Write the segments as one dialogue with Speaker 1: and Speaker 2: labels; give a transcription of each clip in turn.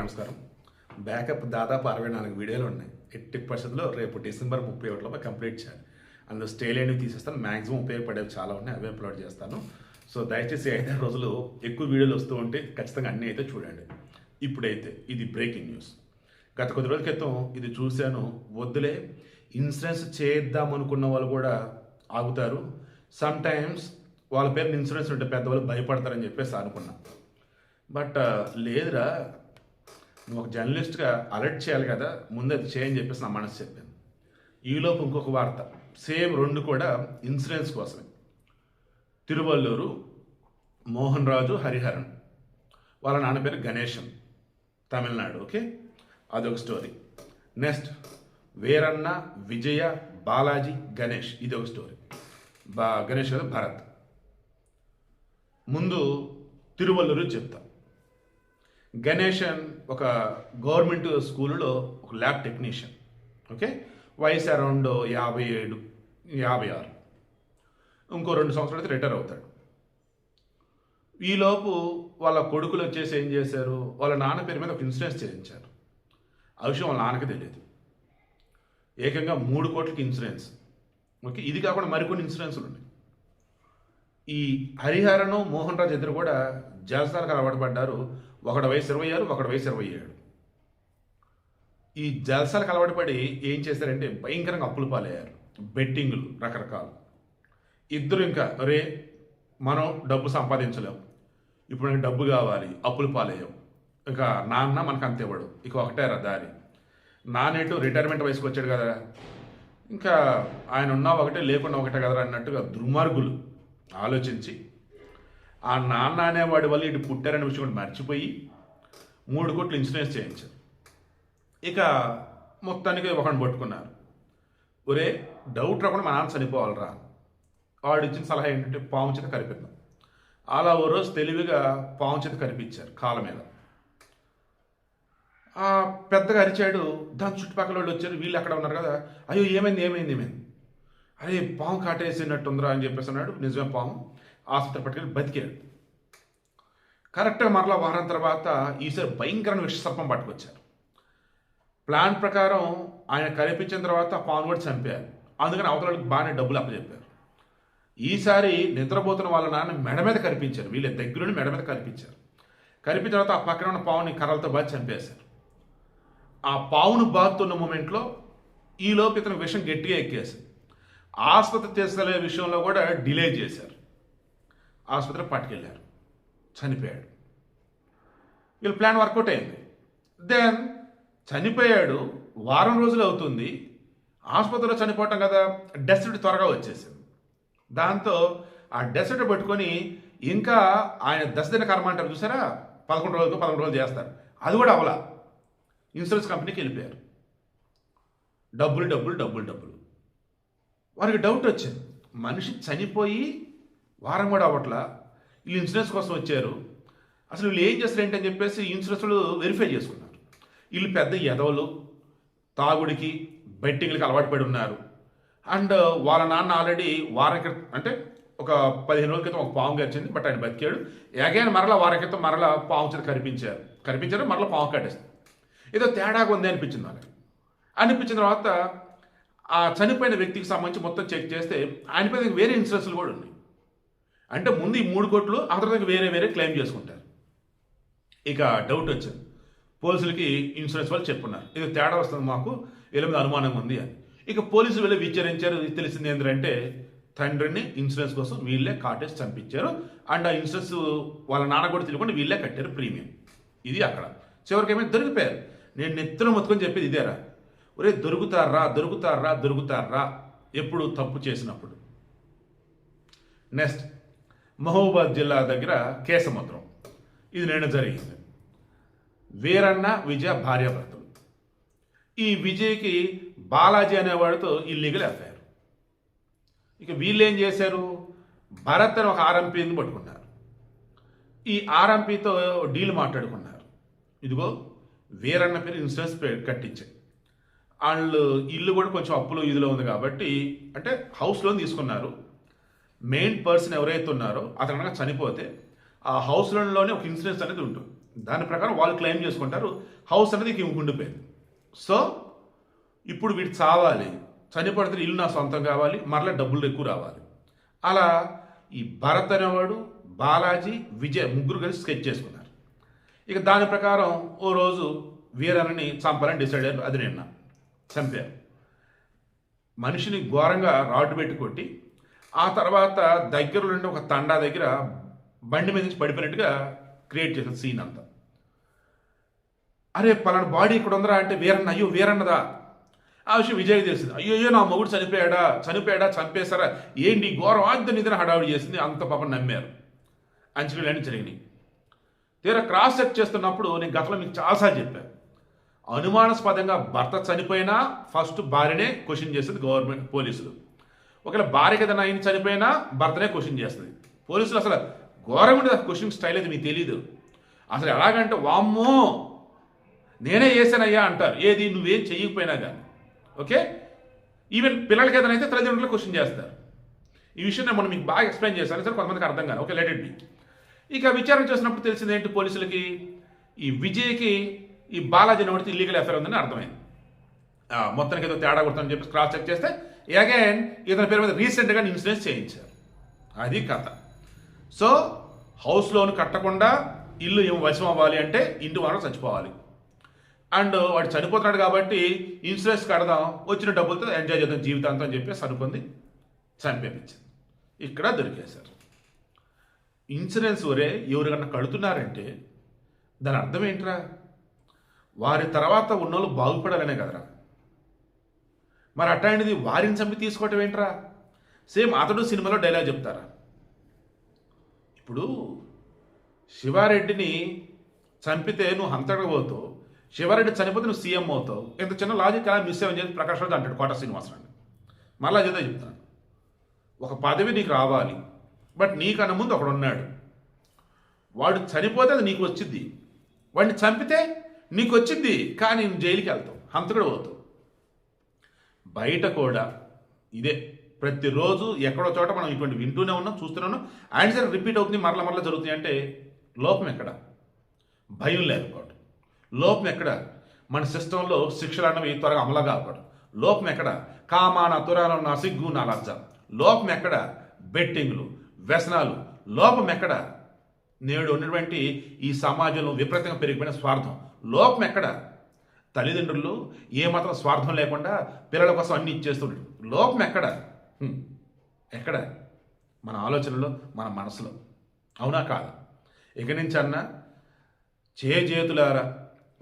Speaker 1: నమస్కారం. బ్యాకప్ దాదాపు 64 వీడియోలు ఉన్నాయి. ఎట్టి పరిస్థితుల్లో రేపు డిసెంబర్ 31 కంప్లీట్ చేయాలి. అందులో స్టే లేనివి తీసేస్తాను. మ్యాక్సిమం ఉపయోగపడేవి చాలా ఉన్నాయి, అవే అప్లోడ్ చేస్తాను. సో దయచేసి 5 రోజులు ఎక్కువ వీడియోలు వస్తూ ఉంటే ఖచ్చితంగా అన్నీ అయితే చూడండి. ఇప్పుడైతే ఇది బ్రేకింగ్ న్యూస్. గత కొద్ది రోజుల క్రితం ఇది చూశాను. వద్దులే, ఇన్సూరెన్స్ చేద్దాం అనుకున్న వాళ్ళు కూడా ఆగుతారు. సమ్ టైమ్స్ వాళ్ళ పేరు ఇన్సూరెన్స్ ఉంటే పెద్దవాళ్ళు భయపడతారని చెప్పేసి అనుకున్నా. బట్ లేదురా, నువ్వు ఒక జర్నలిస్ట్గా అలర్ట్ చేయాలి కదా, ముందు అది చేయని చెప్పేసి నా మనసు చెప్పాను. ఈలోపు ఇంకొక వార్త, సేమ్ 2 కూడా ఇన్సూరెన్స్ కోసమే. తిరువల్లూరు మోహన్ రాజు హరిహరన్, వాళ్ళ నాన్న పేరు గణేశన్, తమిళనాడు. ఓకే, అదొక స్టోరీ. నెక్స్ట్ వీరన్న విజయ బాలాజీ గణేష్, ఇది ఒక స్టోరీ. గణేష్ కదా భరత్. ముందు తిరువల్లూరు చెప్తా. గణేశన్ ఒక గవర్నమెంట్ స్కూల్లో ఒక ల్యాబ్ టెక్నీషియన్. ఓకే, వయసు అరౌండ్ 57, 56. ఇంకో 2 సంవత్సరాలు అయితే రిటైర్ అవుతాడు. ఈలోపు వాళ్ళ కొడుకులు వచ్చేసి ఏం చేశారు, వాళ్ళ నాన్న పేరు మీద ఒక ఇన్సూరెన్స్ చేయించారు. ఆ విషయం వాళ్ళ నాన్నకి తెలియదు. ఏకంగా 3 కోట్లకి ఇన్సూరెన్స్. ఓకే, ఇది కాకుండా మరికొన్ని ఇన్సూరెన్సులు ఉన్నాయి. ఈ హరిహరను మోహన్ రాజు ఇద్దరు కూడా జలసాలకు అలవాటు పడ్డారు. ఒకటి వయసు 26, ఒకటి వయసు 27. ఈ జలసాలకు అలవాటు పడి ఏం చేశారంటే భయంకరంగా అప్పులు పాలయ్యారు. బెట్టింగులు రకరకాలు. ఇద్దరు ఇంకా రే మనం డబ్బు సంపాదించలేం, ఇప్పుడు నాకు డబ్బు కావాలి, అప్పులు పాలయ్యాం. ఇక నాన్న మనకు అంత ఇవ్వడు, ఇక ఒకటే దారి. నానేటు రిటైర్మెంట్ వయసుకు వచ్చాడు కదా, ఇంకా ఆయన ఉన్నా ఒకటే లేకుండా ఒకటే కదా అన్నట్టుగా దుర్మార్గులు ఆలోచించి ఆ నాన్న అనేవాడి వల్ల ఇటు పుట్టారనే విషయం కూడా మర్చిపోయి 3 కోట్లు ఇన్సూరెన్స్ చేయించారు. ఇక మొత్తానికి ఒకరిని పట్టుకున్నారు. ఒరే, డౌట్ రాకుండా మా నాన్న చనిపోవాలరా. వాడు ఇచ్చిన సలహా ఏంటంటే పాము చేత కరిపిద్దాం. అలా ఓ రోజు తెలివిగా పాము చేత కరిపించారు కాళ్ళ మీద. పెద్దగా అరిచాడు. దాని చుట్టుపక్కల వాళ్ళు వచ్చారు, వీళ్ళు అక్కడ ఉన్నారు కదా, అయ్యో ఏమైంది, అరే పాము కాటేసినట్టుందిరా అని చెప్పేసి అన్నాడు. నిజమే, పాము. ఆసుపత్రి పట్టుకెళ్ళి బతికాడు. కరెక్ట్గా మరలా వారం తర్వాత ఈసారి భయంకరమైన విషసర్పం పట్టుకొచ్చారు. ప్లాన్ ప్రకారం ఆయన కనిపించిన తర్వాత పాము కూడా చంపారు. అందుకని అవతలకి బాగానే డబ్బులు అప్పచెప్పారు. ఈసారి నిద్రపోతున్న వాళ్ళ నాన్న మెడ మీద కనిపించారు. వీళ్ళ దగ్గరుండి మెడ మీద కనిపించారు. కనిపించిన తర్వాత ఆ పక్కన ఉన్న పావుని కర్రలతో బాధ చంపేశారు. ఆ పావును బాగుతున్న మూమెంట్లో ఈలోపు ఇతను విషం గట్టిగా ఎక్కేసి ఆసుపత్రి తీసుకెళ్లే విషయంలో కూడా డిలే చేశారు. ఆసుపత్రి పట్టుకెళ్ళారు, చనిపోయాడు. వీళ్ళ ప్లాన్ వర్కౌట్ అయింది. దెన్ చనిపోయాడు, వారం రోజులు అవుతుంది. ఆసుపత్రిలో చనిపోవటం కదా, డెత్ సర్టిఫికేట్ త్వరగా వచ్చేసింది. దాంతో ఆ డెత్ సర్టిఫికేట్ పట్టుకొని ఇంకా ఆయన దశదిన కర్మ అంటారు చూసారా, 11 రోజులకు 11 రోజులు చేస్తారు, అది కూడా అవలా. ఇన్సూరెన్స్ కంపెనీకి వెళ్ళిపోయారు. డబ్బులు. వారికి డౌట్ వచ్చింది, మనిషి చనిపోయి వారం కూడా అవ్వట్లా, వీళ్ళు ఇన్సూరెన్స్ కోసం వచ్చారు, అసలు వీళ్ళు ఏం చేస్తారు ఏంటని చెప్పేసి ఇన్సూరెన్స్లు వెరిఫై చేసుకున్నారు. వీళ్ళు పెద్ద ఎదవలు, తాగుడికి బెట్టింగ్లకి అలవాటు పడి ఉన్నారు. అండ్ వాళ్ళ నాన్న ఆల్రెడీ వారం క్రితం, అంటే ఒక 15 రోజుల క్రితం ఒక పాము గరిచింది, బట్ ఆయన బతికాడు. ఎగైన్ మరలా వారం క్రితం మరలా పాము చేత కనిపించారు, మరలా పాము కట్టేస్తుంది. ఏదో తేడాగా ఉంది అనిపించింది వాళ్ళకి. అనిపించిన తర్వాత ఆ చనిపోయిన వ్యక్తికి సంబంధించి మొత్తం చెక్ చేస్తే ఆయన పైన వేరే ఇన్సూరెన్స్లు కూడా ఉన్నాయి. అంటే ముందు ఈ 3 కోట్లు, ఆ తర్వాత వేరే క్లెయిమ్ చేసుకుంటారు. ఇక డౌట్ వచ్చింది. పోలీసులకి ఇన్సూరెన్స్ వాళ్ళు చెప్పున్నారు, ఇది తేడా వస్తుంది, మాకు వీళ్ళ మీద అనుమానంగా ఉంది అని. ఇక పోలీసులు వెళ్ళి విచారించారు. తెలిసింది ఏంటంటే తండ్రిని ఇన్సూరెన్స్ కోసం వీళ్ళే కాటేసి చంపించారు. అండ్ ఆ ఇన్సూరెన్స్ వాళ్ళ నాన్న కూడా తెలియకుండా వీళ్ళే కట్టారు ప్రీమియం. ఇది అక్కడ చివరికి ఏమైనా దొరికిపోయారు. నేను నెత్తున మొత్తుకొని చెప్పేది ఇదేరా, ఒరే దొరుకుతారా ఎప్పుడు తప్పు చేసినప్పుడు. నెక్స్ట్ మహబూబాద్ జిల్లా దగ్గర కేసముద్రం, ఇది నేను జరిగింది. వీరన్న విజయ భార్యాభర్తలు. ఈ విజయ్కి బాలాజీ అనేవాడితో ఇల్లీగల్ అఫైర్. ఇక వీళ్ళు ఏం చేశారు, భరత్ అని ఒక ఆర్ఎంపీని పట్టుకున్నారు. ఈ ఆర్ఎంపీతో డీల్ మాట్లాడుకున్నారు. ఇదిగో వీరన్న పేరు ఇన్సూరెన్స్ కట్టించారు. వాళ్ళు ఇల్లు కూడా కొంచెం అప్పులో ఇదిలో ఉంది కాబట్టి, అంటే హౌస్ లోన్ తీసుకున్నారు. మెయిన్ పర్సన్ ఎవరైతే ఉన్నారో అతను కనుక చనిపోతే ఆ హౌస్ లోన్లోనే ఒక ఇన్సూరెన్స్ అనేది ఉంటుంది. దాని ప్రకారం వాళ్ళు క్లెయిమ్ చేసుకుంటారు. హౌస్ అనేది ఇంక ఉండిపోయింది. సో ఇప్పుడు వీడు చావాలి, చనిపడితే ఇల్లు నా సొంతం కావాలి, మరలా డబ్బులు ఎక్కువ రావాలి. అలా ఈ భరత్ అనేవాడు, బాలాజీ, విజయ్ ముగ్గురు కలిసి స్కెచ్ చేసుకున్నారు. ఇక దాని ప్రకారం ఓ రోజు వీరన్నని చంపాలని డిసైడ్ అయ్యారు. అది నిన్న చంపారు. మనిషిని ఘోరంగా రాడ్డు పెట్టి కొట్టి ఆ తర్వాత దగ్గరలో ఉండే ఒక తండా దగ్గర బండి మీద నుంచి పడిపోయినట్టుగా క్రియేట్ చేసిన సీన్ అంతా. అరే పలానా బాడీ ఇక్కడ ఉందరా అంటే వీరన్న, అయ్యో వీరన్నదా? ఆ విషయం విజయ్ తెలిసింది. అయ్యో నా మొగుడు చనిపోయాడా చంపేశారా ఏంటి ఘోరం ఆద్య నిద్ర హడావిడి చేసింది. అంత పాపం నమ్మారు. అంచనాలన్నీ జరిగినాయి. తీరా క్రాస్ చెక్ చేస్తున్నప్పుడు నేను గతంలో మీకు చాలాసార్లు చెప్పాను, అనుమానాస్పదంగా భర్త చనిపోయినా ఫస్ట్ భార్యనే క్వశ్చన్ చేస్తుంది గవర్నమెంట్ పోలీసులు. ఒకవేళ భార్య కదా ఆయన చనిపోయినా భర్తనే క్వశ్చన్ చేస్తుంది పోలీసులు. అసలు ఘోరంగా ఉండేది క్వశ్చన్ స్టైల్ అయితే మీకు తెలియదు. అసలు ఎలాగంటే వామ్మో నేనే చేశానయ్యా అంటారు. ఏది నువ్వేం చెయ్యకపోయినా కానీ. ఓకే, ఈవెన్ పిల్లలకి ఏదైనా అయితే తల్లిదండ్రులు క్వశ్చన్ చేస్తారు. ఈ విషయం నేను మీకు బాగా ఎక్స్ప్లెయిన్ చేశాను సరే, కొంతమందికి అర్థం కాదు. Okay, let it be. ఇక విచారణ చేసినప్పుడు తెలిసింది ఏంటి పోలీసులకి, ఈ విజయ్కి ఈ బాలాజీ నోడితే ఇల్లీగల్ అఫేర్ ఉందని అర్థమైంది. మొత్తానికి ఏదో తేడా కొడుతుందని చెప్పి క్రాస్ చెక్ చేస్తే అగైన్ ఇతని పేరు మీద రీసెంట్గా ఇన్సూరెన్స్ చేయించారు. అది కథ. సో హౌస్ లోన్ కట్టకుండా ఇల్లు ఏం వశం అవ్వాలి అంటే ఇంటి వాడు చచ్చిపోవాలి. అండ్ వాడు చనిపోతున్నాడు కాబట్టి ఇన్సూరెన్స్ కడదాం, వచ్చిన డబ్బులతో ఎంజాయ్ చేద్దాం జీవితాంతం అని చెప్పేసి అనుకుంది, చంపేపించింది. ఇక్కడ దొరికేశారు. ఇన్సూరెన్స్ ఒరే ఎవరికన్నా కడుతున్నారంటే దాని అర్థం ఏంట్రా? వారి తర్వాత ఉన్నోళ్ళు బాగుపడాలనే కదరా. మరి అట్లాంటిది వారిని చంపి తీసుకోవటం ఏంట్రా? సేమ్ అతడు సినిమాలో డైలాగ్ చెప్తారా? ఇప్పుడు శివారెడ్డిని చంపితే నువ్వు హంతగా పోతావు, శివారెడ్డి చనిపోతే నువ్వు సీఎం అవుతావు. ఇంత చిన్న లాజిక్ అలా మిస్ అయ్యని చెప్పి ప్రకాష్ రాజు అంటాడు కోట శ్రీనివాసరావు. మళ్ళీ అదే చెప్తాను, ఒక పదవి నీకు రావాలి, బట్ నీకన్నా ముందు ఒకడు ఉన్నాడు, వాడు చనిపోతే అది నీకు వచ్చింది, వాడిని చంపితే నీకు వచ్చింది, కానీ నువ్వు జైలుకి వెళ్తావు, హంతకుడు పోతావు. బయట కూడా ఇదే ప్రతిరోజు ఎక్కడో చోట మనం ఇటువంటి వింటూనే ఉన్నాం, చూస్తూనే ఉన్నాం. ఆన్సర్ రిపీట్ అవుతుంది, మరలా జరుగుతుంది. అంటే లోపం ఎక్కడ? భయం లేకపోవడం. లోపం ఎక్కడ? మన సిస్టంలో శిక్షలు అన్నవి త్వరగా అమలు కాకపోవడం. లోపం ఎక్కడ? కామాన తురానం నా సిగ్గు నా లజ్జ. లోపం ఎక్కడ? బెట్టింగ్లు, వ్యసనాలు. లోపం ఎక్కడ? నేడు ఉన్నటువంటి ఈ సమాజంలో విపరీతంగా పెరిగిపోయిన స్వార్థం. లోపం ఎక్కడ? తల్లిదండ్రులు ఏమాత్రం స్వార్థం లేకుండా పిల్లల కోసం అన్ని ఇచ్చేస్తుంటారు. లోపం ఎక్కడ? ఎక్కడ? మన ఆలోచనలో, మన మనసులో. అవునా కాదా? ఇక నుంచి అన్నా చేతులారా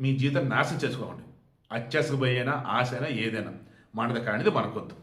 Speaker 1: మీ జీవితం నాశనం చేసుకోండి. అత్యాసపోయేనా ఆశైనా ఏదైనా మనది కానిది మనకొద్దు.